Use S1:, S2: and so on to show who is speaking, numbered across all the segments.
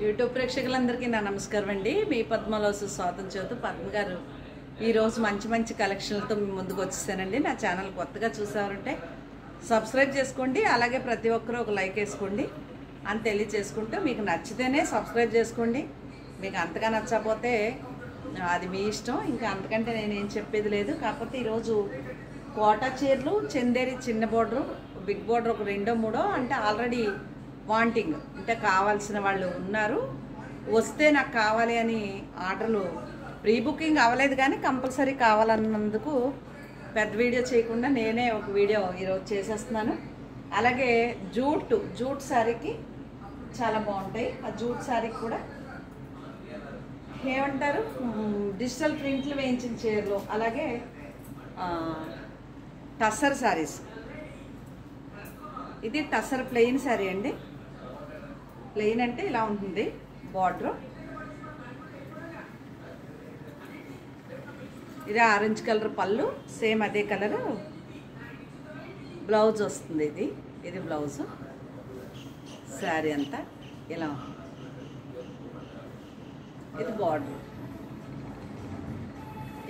S1: YouTube ప్రేక్షకులందరికీ నా నమస్కారం అండి. మీ పద్మలో స్వాగతం చెబుతూ పద్మ గారు ఈరోజు మంచి మంచి కలెక్షన్లతో మీ ముందుకు వచ్చేసానండి. నా ఛానల్ కొత్తగా చూసారంటే సబ్స్క్రైబ్ చేసుకోండి, అలాగే ప్రతి ఒక్కరూ ఒక లైక్ వేసుకోండి అని తెలియచేసుకుంటూ, మీకు నచ్చితేనే సబ్స్క్రైబ్ చేసుకోండి, మీకు అంతగా నచ్చకపోతే అది మీ ఇష్టం. ఇంకా అంతకంటే నేనేం చెప్పేది లేదు. కాకపోతే ఈరోజు కోటా చీరలు, చందేరి చిన్న బోర్డరు, బిగ్ బోర్డర్ ఒక రెండో మూడో అంటే ఆల్రెడీ వాంటింగ్ అంటే కావాల్సిన వాళ్ళు ఉన్నారు. వస్తే నాకు కావాలి అని ఆర్డర్లు ప్రీ బుకింగ్ అవ్వలేదు, కానీ కంపల్సరీ కావాలన్నందుకు పెద్ద వీడియో చేయకుండా నేనే ఒక వీడియో ఈరోజు చేసేస్తున్నాను. అలాగే జూట్ శారీకి చాలా బాగుంటాయి. ఆ జూట్ శారీకి కూడా ఏమంటారు, డిజిటల్ ప్రింట్లు వేయించిన చీరలు, అలాగే టస్సర్ శారీస్. ఇది టస్సర్ ప్లెయిన్ శారీ అండి. ప్లెయిన్ అంటే ఇలా ఉంటుంది బార్డర్. ఇది ఆరెంజ్ కలర్ పళ్ళు, సేమ్ అదే కలర్ బ్లౌజ్ వస్తుంది. ఇది బ్లౌజ్. శారీ అంతా ఇలా, ఇది బార్డర్.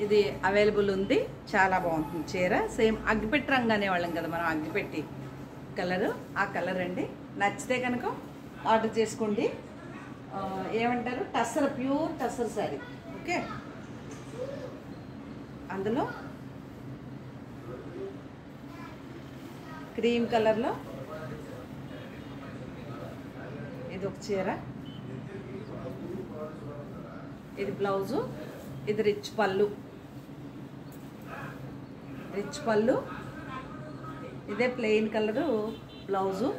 S1: ఇది అవైలబుల్ ఉంది, చాలా బాగుంటుంది చీర. సేమ్ అగ్గిపెట్టి రంగు అనేవాళ్ళం కదా మనం, అగ్గిపెట్టి కలరు, ఆ కలర్ అండి. నచ్చితే కనుక ఆర్డర్ చేసుకోండి. ఏమంటారు, టస్సర్, ప్యూర్ టస్సర్ శారీ. ఓకే, అందులో క్రీమ్ కలర్లో ఇది ఒక చీర, ఇది బ్లౌజు, ఇది రిచ్ పళ్ళు. ఇదే plain colour blouse.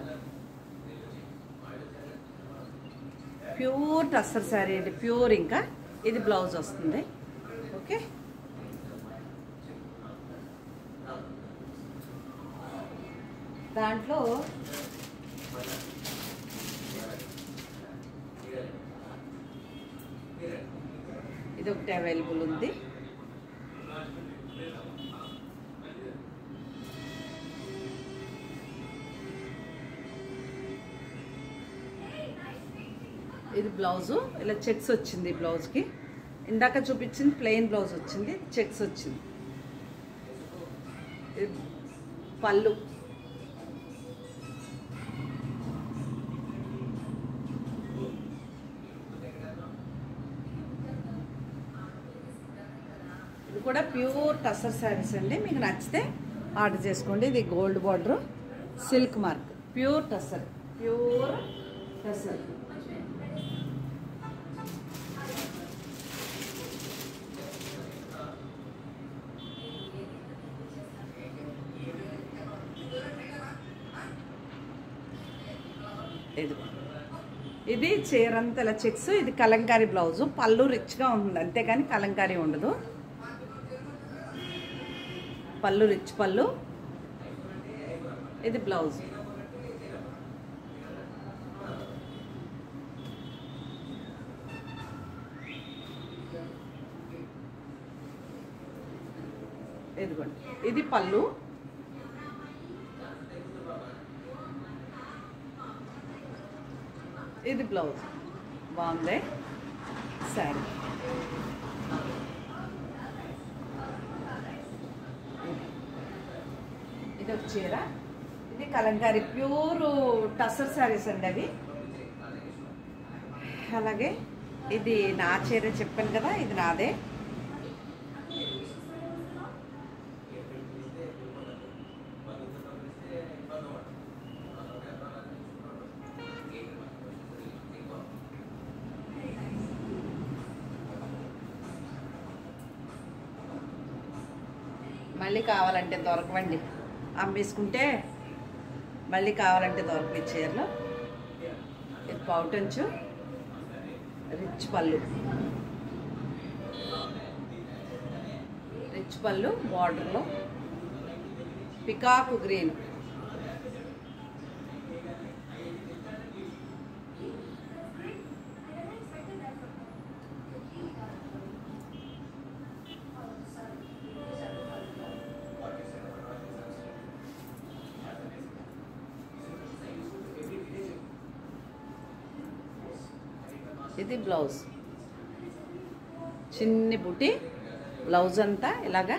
S1: Pure tussar sari అండి, ప్యూర్. ఇంకా ఇది బ్లౌజ్ వస్తుంది. ఓకే, దాంట్లో ఇది ఒకటి అవైలబుల్ ఉంది. ఇది బ్లౌజు, ఇలా చెక్స్ వచ్చింది బ్లౌజ్కి. ఇందాక చూపించింది ప్లెయిన్ బ్లౌజ్ వచ్చింది, చెక్స్ వచ్చింది. ఇది పళ్ళు. ఇది కూడా ప్యూర్ టస్సర్ శారీస్ అండి. మీకు నచ్చితే ఆర్డర్ చేసుకోండి. ఇది gold border, silk mark, pure tussar. ఇది చీరంతా ఇలా చెక్స్. ఇది కలంకారీ బ్లౌజు. పళ్ళు రిచ్గా ఉంటుంది, అంతేగాని కలంకారీ ఉండదు. పళ్ళు రిచ్ పళ్ళు. ఇది బ్లౌజ్. ఇదిగోండి, ఇది పళ్ళు. ఇది బ్లౌజ్. బాగుంది శారీ. ఇది ఒక చీర. ఇది కలంకారీ ప్యూర్ టస్సర్ శారీస్ అండి అవి. అలాగే ఇది నా చీర చెప్పాను కదా, ఇది నాదే. మళ్ళీ కావాలంటే దొరకవండి, అమ్మేసుకుంటే మళ్ళీ కావాలంటే దొరకవు చీరలు. ఇది పౌటంచు, రిచ్ పళ్ళు బార్డర్లో, పికాకు గ్రీన్. ఇది బ్లౌజ్, చిన్ని బుట్టి బ్లౌజ్ అంతా ఇలాగా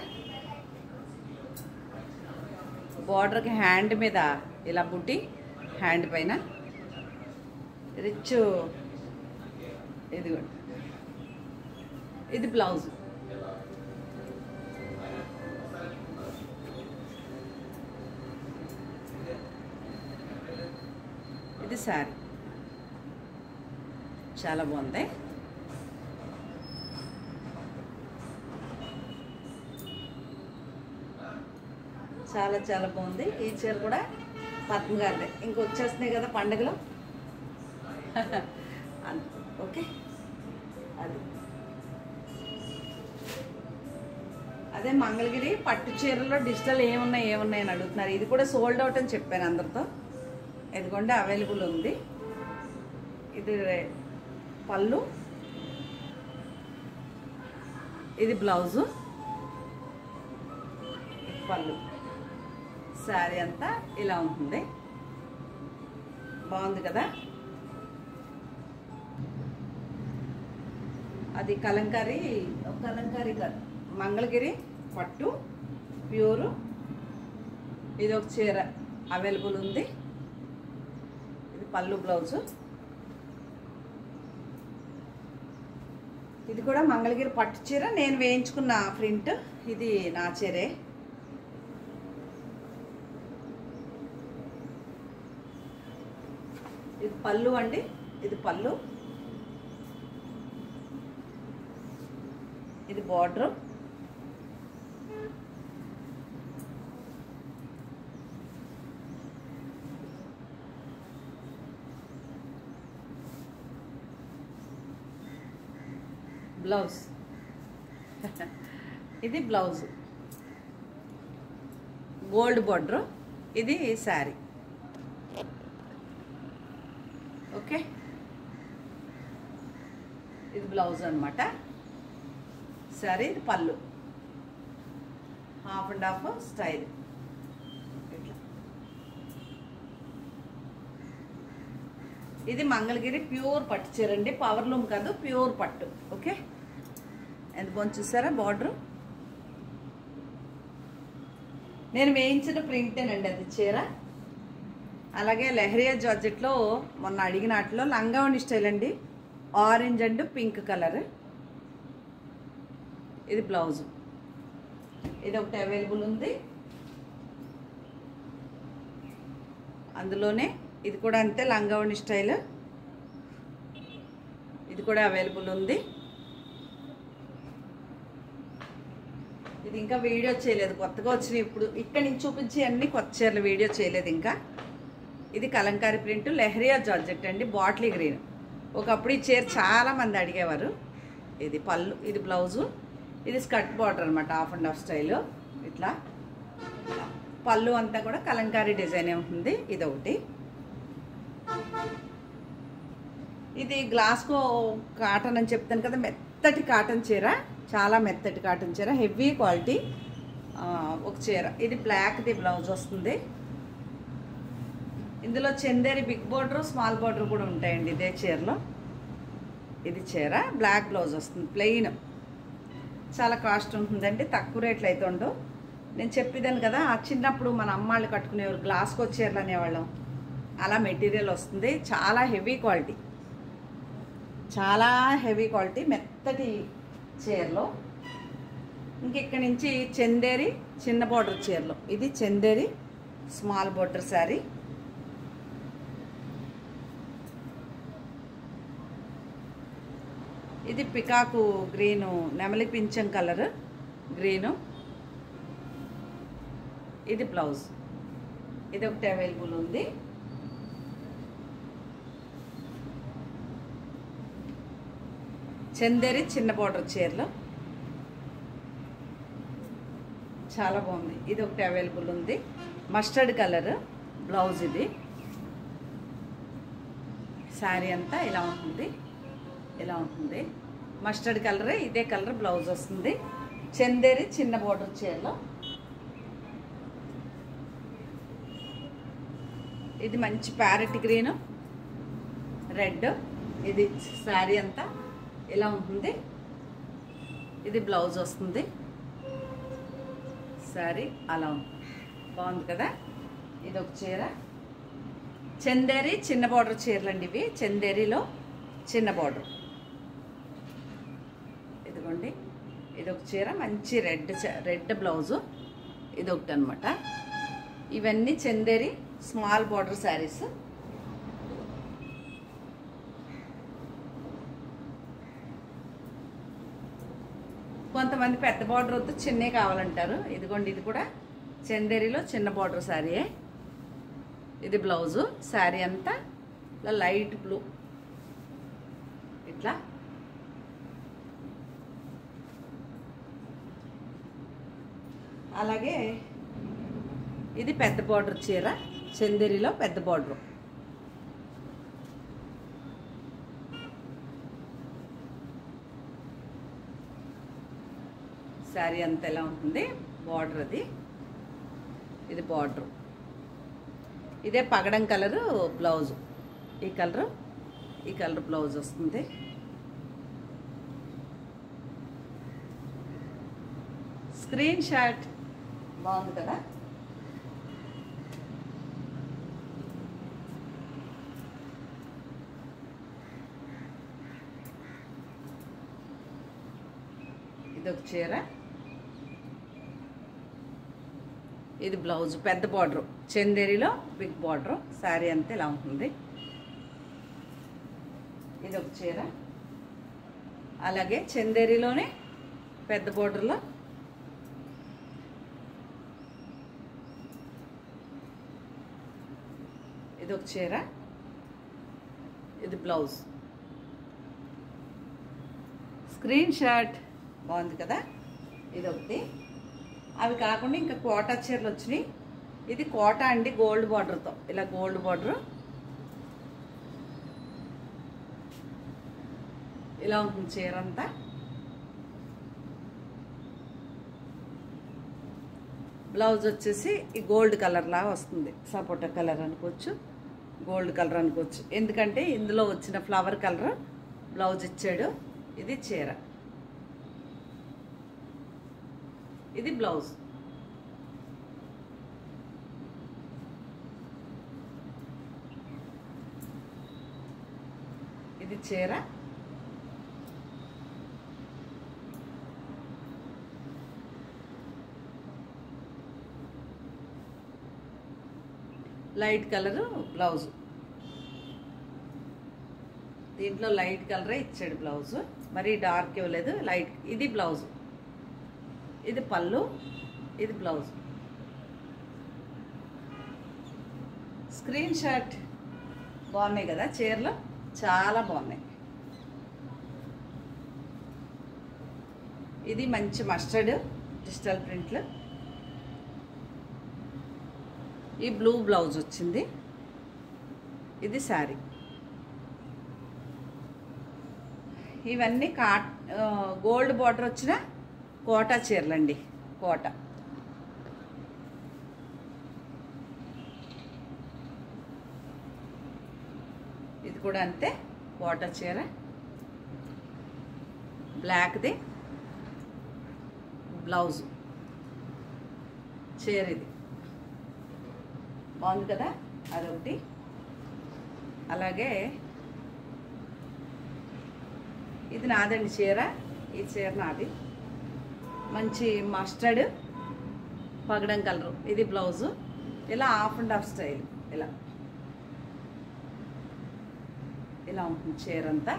S1: బార్డర్కి హ్యాండ్ మీద ఇలా బుట్టి, హ్యాండ్ పైన రిచ్. ఇదిగోండి, ఇది బ్లౌజ్. ఇది శారీ, చాలా బాగుంది. చాలా చాలా బాగుంది. ఈ చీర కూడా పద్మ గారిదే. ఇంకొచ్చేస్తున్నాయి కదా పండుగలు. ఓకే, అది అదే మంగళగిరి పట్టు చీరలో డిజిటల్ ఏమున్నాయి అని అడుగుతున్నారు. ఇది కూడా సోల్డ్ అవుట్ అని చెప్పాను అందరితో. ఇదిగోండి, అవైలబుల్ ఉంది. ఇది పళ్ళు, ఇది బ్లౌజు, పళ్ళు. శారీ అంతా ఇలా ఉంటుంది. బాగుంది కదా. అది కలంకారీ కాదు, మంగళగిరి పట్టు ప్యూరు. ఇది ఒక చీర అవైలబుల్ ఉంది. ఇది పళ్ళు, బ్లౌజు. ఇది కూడా మంగళగిరి పట్టు చీర, నేను వేయించుకున్న ప్రింట్. ఇది నా చీరే. ఇది పళ్ళు అండి, ఇది పళ్ళు, ఇది బార్డరు. బ్లౌజ్, ఇది బ్లౌజ్, గోల్డ్ బార్డరు. ఇది శారీ. ఓకే, ఇది బ్లౌజ్ అన్నమాట. శారీ, ఇది పళ్ళు, హాఫ్ అండ్ హాఫ్ స్టైల్. ఇట్లా ఇది మంగళగిరి ప్యూర్ పట్టు చీర అండి, పవర్ లూమ్ కాదు, ప్యూర్ పట్టు. ఓకే, ఎంత బాగుంది చూసారా బార్డరు. నేను వేయించిన ప్రింటేనండి అది చీర. అలాగే లెహరియా జార్జెట్లో మొన్న అడిగిన వాటిలో లంగావణి స్టైల్ అండి, ఆరెంజ్ అండ్ పింక్ కలర్. ఇది బ్లౌజు, ఇది ఒకటి అవైలబుల్ ఉంది. అందులోనే ఇది కూడా అంతే, లంగావణి స్టైల్. ఇది కూడా అవైలబుల్ ఉంది. ఇది ఇంకా వీడియో చేయలేదు, కొత్తగా వచ్చినాయి ఇప్పుడు. ఇక్కడ నుంచి చూపించి అన్ని కొత్త చీరలు వీడియో చేయలేదు ఇంకా. ఇది కలంకారీ ప్రింట్, లెహరియా జార్జెట్ అండి, బాటిల్ గ్రీన్. ఒకప్పుడు ఈ చీర చాలామంది అడిగేవారు. ఇది పళ్ళు, ఇది బ్లౌజు, ఇది స్కర్ట్ బార్డర్ అనమాట, హాఫ్ అండ్ హాఫ్ స్టైల్. ఇట్లా పళ్ళు అంతా కూడా కలంకారీ డిజైనే ఉంటుంది. ఇది ఒకటి. ఇది గ్లాస్కో కాటన్ అని చెప్తాను కదా, మెత్తటి కాటన్ చీర, చాలా మెత్తటి కాటన్ చీర, హెవీ క్వాలిటీ ఒక చీర. ఇది బ్లాక్ది బ్లౌజ్ వస్తుంది. ఇందులో Chanderi big border, small border కూడా ఉంటాయండి ఇదే చీరలో. ఇది చీర బ్లాక్ బ్లౌజ్ వస్తుంది, ప్లెయిన్. చాలా కాస్ట్ ఉంటుందండి, తక్కువ రేట్లు అయితే ఉండవు. నేను చెప్పేదాను కదా, చిన్నప్పుడు మన అమ్మాళ్ళు కట్టుకునేవారు గ్లాస్కో చీరలు అనేవాళ్ళం. అలా మెటీరియల్ వస్తుంది, చాలా హెవీ క్వాలిటీ, చాలా హెవీ క్వాలిటీ, మెత్తటి చీరలో. ఇంకెక్కడి నుంచి చందేరి చిన్న బార్డర్ చీరలో. ఇది చందేరి స్మాల్ బార్డర్ శారీ. ఇది పికాకు గ్రీను, నెమలి పింఛం కలర్ గ్రీను. ఇది బ్లౌజ్, ఇది ఒకటి అవైలబుల్ ఉంది. చందేరి చిన్న బార్డర్ చీరలో చాలా బాగుంది. ఇది ఒకటి అవైలబుల్ ఉంది, మస్టర్డ్ కలర్ బ్లౌజ్. ఇది శారీ అంతా ఇలా ఉంటుంది, ఇలా ఉంటుంది. మస్టర్డ్ కలర్, ఇదే కలర్ బ్లౌజ్ వస్తుంది. చందేరి చిన్న బార్డర్ చీరలో. ఇది మంచి ప్యారెట్ గ్రీన్, రెడ్, ఇది శారీ అంతా ఇలా ఉంటుంది. ఇది బ్లౌజ్ వస్తుంది. శారీ అలా ఉంటుంది. బాగుంది కదా. ఇది ఒక చీర, చందేరి చిన్న బార్డర్ చీరలు అండి ఇవి. చందేరిలో చిన్న బార్డర్. ఇదిగోండి, ఇది ఒక చీర, మంచి రెడ్ బ్లౌజు. ఇది ఒకటి అనమాట. ఇవన్నీ చందేరి స్మాల్ బార్డర్ శారీస్. కొంతమంది పెద్ద బార్డర్ వద్దు, చిన్నే కావాలంటారు. ఇదిగోండి, ఇది కూడా చందేరిలో చిన్న బార్డర్ శారీయే. ఇది బ్లౌజు. శారీ అంతా ఇలా లైట్ బ్లూ, ఇట్లా అలాగే ఇది పెద్ద బార్డర్ చీర, చందేరిలో పెద్ద బార్డర్. శారీ అంతా ఎలా ఉంటుంది, బార్డర్ అది. ఇది బార్డర్. ఇదే పగడం కలరు బ్లౌజు. ఈ కలర్ బ్లౌజ్ వస్తుంది. Screen shot. బాగుంది కదా. ఇదొక చీర, ఇది బ్లౌజ్. పెద్ద బార్డర్, చందేరిలో బిగ్ బార్డర్. శారీ అంతా ఇలా ఉంటుంది. ఇదొక చీర, అలాగే చందేరిలోనే పెద్ద బార్డర్లో ఇదొక చీర, ఇది బ్లౌజ్. Screen shot. బాగుంది కదా. ఇదొకటి. అవి కాకుండా ఇంకా కోటా చీరలు వచ్చినాయి. ఇది కోటా అండి, గోల్డ్ బార్డర్తో. ఇలా గోల్డ్ బార్డర్ ఇలా ఉంటుంది చీర అంతా. బ్లౌజ్ వచ్చేసి ఈ గోల్డ్ కలర్ లాగా వస్తుంది. సపోటా కలర్ అనుకోవచ్చు, గోల్డ్ కలర్ అనుకోవచ్చు. ఎందుకంటే ఇందులో వచ్చిన ఫ్లవర్ కలర్ బ్లౌజ్ ఇచ్చాడు. ఇది చీర, ఇది బ్లౌజ్. ఇది చీర, లైట్ కలరు బ్లౌజ్. దీంట్లో లైట్ కలరే ఇచ్చాడు బ్లౌజ్, మరీ డార్క్ ఇవ్వలేదు, లైట్. ఇది బ్లౌజ్, ఇది పళ్ళు, ఇది బ్లౌజ్. Screen shot. బాగున్నాయి కదా చీరలు, చాలా బాగున్నాయి. ఇది మంచి మస్టర్డ్ డిజిటల్ ప్రింట్లు. ఈ బ్లూ బ్లౌజ్ వచ్చింది. ఇది శారీ. ఇవన్నీ గోల్డ్ బార్డర్ వచ్చిన కోటా చీరలండి. కోటా. ఇది కూడా అంతే, కోటా చీర. బ్లాక్ది బ్లౌజ్. చీర ఇది బాగుంది కదా. అదొకటి. అలాగే ఇది నాదండి చీర. ఈ చీర నాది. మంచి మస్టర్డ్ పగడం కలరు. ఇది బ్లౌజు. ఇలా హాఫ్ అండ్ హాఫ్ స్టైల్. ఇలా ఉంటుంది చీర అంతా.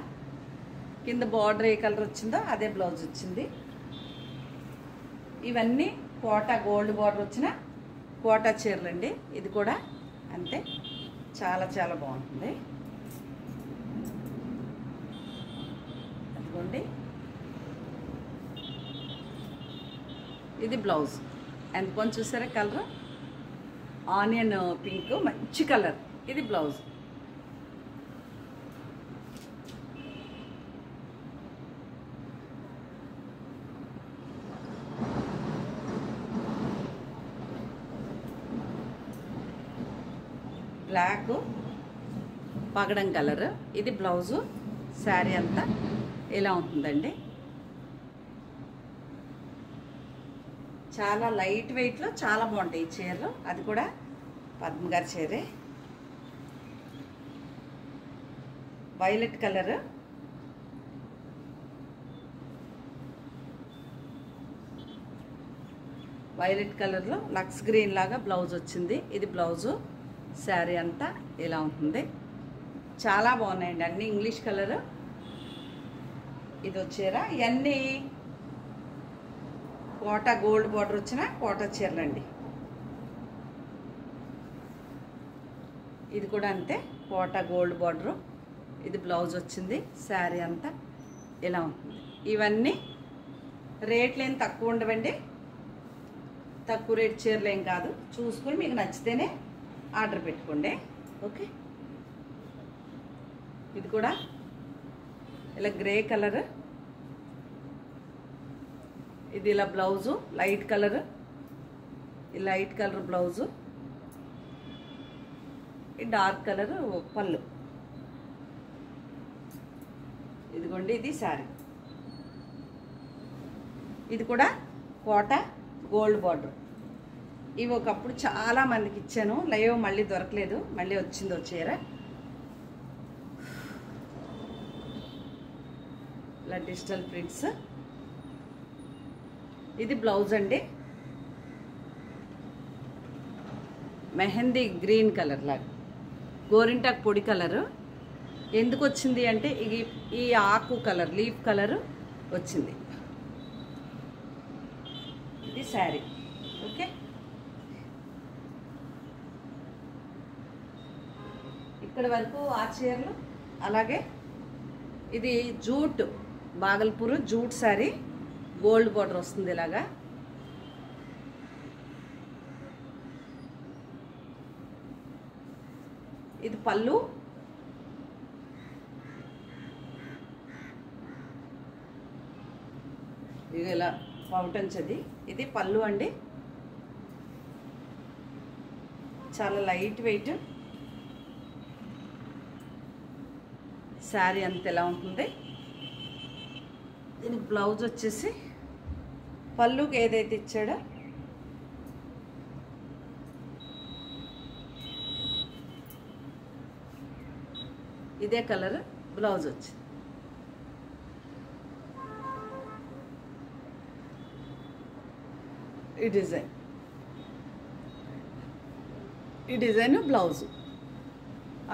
S1: కింద బార్డర్ ఏ కలర్ వచ్చిందో అదే బ్లౌజ్ వచ్చింది. ఇవన్నీ కోటా గోల్డ్ బార్డర్ వచ్చిన కోటా చీరలండి. ఇది కూడా అంతే, చాలా చాలా బాగుంటుంది. అదిగోండి, ఇది బ్లౌజ్. ఎంత కొంచెం చూసారా కలర్, ఆనియన్ పింక్, మంచి కలర్. ఇది బ్లౌజ్. బ్లాక్ పగడం కలర్. ఇది బ్లౌజు. శారీ అంతా ఇలా ఉంటుందండి. చాలా లైట్ వెయిట్లో చాలా బాగుంటాయి ఈ చీరలు. అది కూడా పద్మ గారి చీరే. వైలెట్ కలర్, వైలెట్ కలర్లో లక్స్ గ్రీన్ లాగా బ్లౌజ్ వచ్చింది. ఇది బ్లౌజు. శారీ అంతా ఇలా ఉంటుంది. చాలా బాగున్నాయండి అన్నీ ఇంగ్లీష్ కలర్. ఇది వచ్చేరా ఇవన్నీ కోటా గోల్డ్ బార్డర్ వచ్చిన కోటా చీరలండి. ఇది కూడా అంతే, కోటా గోల్డ్ బార్డరు. ఇది బ్లౌజ్ వచ్చింది. శారీ అంతా ఇలా ఉంటుంది. ఇవన్నీ రేట్లు ఏం తక్కువ ఉండవండి. తక్కువ రేట్ చీరలు ఏం కాదు. చూసుకొని మీకు నచ్చితేనే ఆర్డర్ పెట్టుకోండి. ఓకే. ఇది కూడా ఇలా గ్రే కలర్. ఇది ఇలా బ్లౌజు లైట్ కలర్. ఈ లైట్ కలర్ బ్లౌజు, ఈ డార్క్ కలర్ పళ్ళు. ఇదిగోండి ఇది శారీ. ఇది కూడా కోటా గోల్డ్ బార్డర్. ఇవి ఒకప్పుడు చాలా మందికి ఇచ్చాను, లైవ్ మళ్ళీ దొరకలేదు, మళ్ళీ వచ్చింది చీర. ఇలా డిజిటల్ ప్రింట్స్. ఇది బ్లౌజ్ అండి, మెహందీ గ్రీన్ కలర్ లాగా, గోరింటాకు పొడి కలరు. ఎందుకు వచ్చింది అంటే ఈ ఆకు కలర్, లీఫ్ కలర్ వచ్చింది. ఇది శారీ. ఓకే. ఇక్కడ వరకు ఆ చీరలు. అలాగే ఇది jute, Bhagalpur jute sari, gold border వస్తుంది ఇలాగా. ఇది పళ్ళు. ఇది ఇలా పౌటంచది. ఇది పళ్ళు అండి. చాలా లైట్ వెయిట్. శారీ అంత ఎలా ఉంటుంది. దీనికి బ్లౌజ్ వచ్చేసి పళ్ళుకి ఏదైతే ఇచ్చాడో ఇదే కలర్ బ్లౌజ్ వచ్చింది. ఈ డిజైన్ బ్లౌజు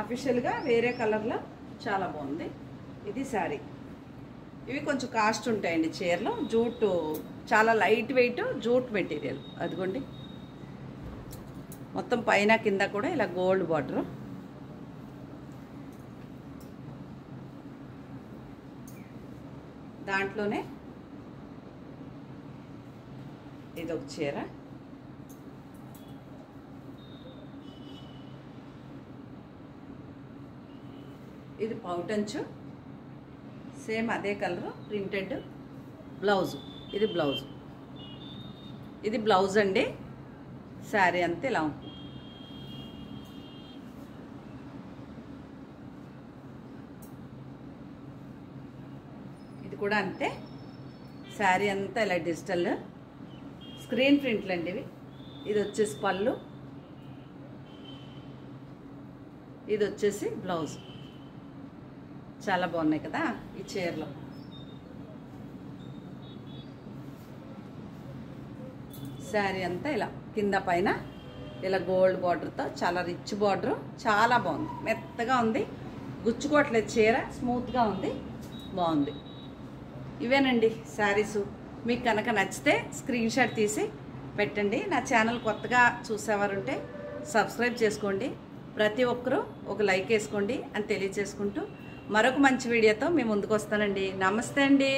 S1: అఫీషియల్గా వేరే కలర్లో చాలా బాగుంది. ఇది శారీ. ఇవి కొంచెం కాస్ట్ ఉంటాయండి చీరలు. జూట్ చాలా లైట్ వెయిట్ జూట్ మెటీరియల్. అదిగోండి మొత్తం పైన కింద కూడా ఇలా గోల్డ్ బార్డర్. దాంట్లోనే ఇదొక చీర. ఇది పౌటంచు, సేమ్ అదే కలర్ ప్రింటెడ్ బ్లౌజు. ఇది బ్లౌజు. ఇది బ్లౌజ్ అండి. శారీ అంతా ఇలా ఉంటుంది. ఇది కూడా అంతే. శారీ అంతా ఇలా డిజిటల్ స్క్రీన్ ప్రింట్లు అండి ఇవి. ఇది వచ్చేసి పళ్ళు, ఇది వచ్చేసి బ్లౌజ్. చాలా బాగున్నాయి కదా ఈ చీరలో. శారీ అంతా ఇలా కింద పైన ఇలా గోల్డ్ బార్డర్తో చాలా రిచ్ బార్డర్. చాలా బాగుంది, మెత్తగా ఉంది, గుచ్చుకోవట్లేదు చీర, స్మూత్గా ఉంది, బాగుంది. ఇవేనండి శారీసు. మీకు కనుక నచ్చితే స్క్రీన్ షాట్ తీసి పెట్టండి. నా ఛానల్ కొత్తగా చూసేవారుంటే సబ్స్క్రైబ్ చేసుకోండి. ప్రతి ఒక్కరూ ఒక లైక్ వేసుకోండి అని తెలియజేసుకుంటూ మరొక మంచి వీడియోతో మీ ముందుకు వస్తానండి. నమస్తే అండి.